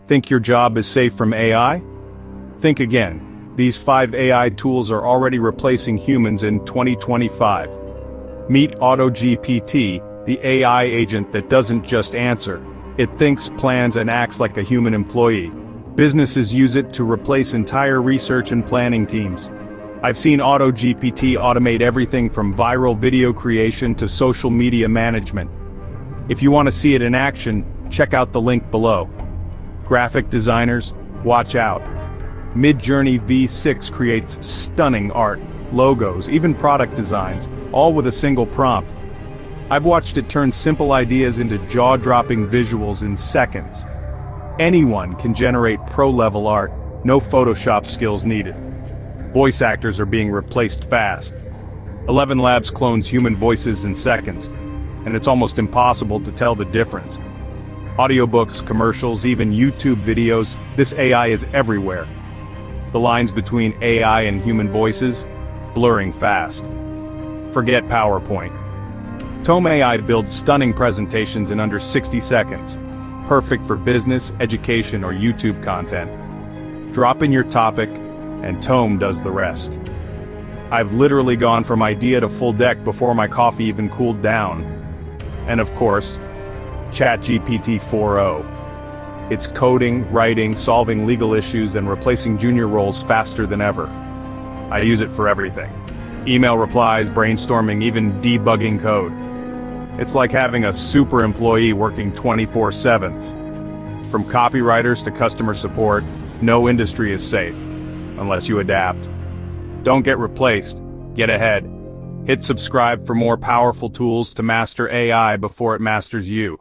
Think your job is safe from AI? Think again. These 5 AI tools are already replacing humans in 2025. Meet AutoGPT, the AI agent that doesn't just answer. It thinks, plans, and acts like a human employee. Businesses use it to replace entire research and planning teams. I've seen AutoGPT automate everything from viral video creation to social media management. If you want to see it in action, check out the link below. Graphic designers, watch out. Midjourney V6 creates stunning art, logos, even product designs, all with a single prompt. I've watched it turn simple ideas into jaw-dropping visuals in seconds. Anyone can generate pro-level art, no Photoshop skills needed. Voice actors are being replaced fast. 11 Labs clones human voices in seconds, and it's almost impossible to tell the difference. Audiobooks, commercials, even YouTube videos, this AI is everywhere. The lines between AI and human voices, blurring fast. Forget PowerPoint. Tome AI builds stunning presentations in under 60 seconds. Perfect for business, education, or YouTube content. Drop in your topic, and Tome does the rest. I've literally gone from idea to full deck before my coffee even cooled down. And of course, ChatGPT 4.0. It's coding, writing, solving legal issues, and replacing junior roles faster than ever. I use it for everything. Email replies, brainstorming, even debugging code. It's like having a super employee working 24/7. From copywriters to customer support, no industry is safe, unless you adapt. Don't get replaced, get ahead. Hit subscribe for more powerful tools to master AI before it masters you.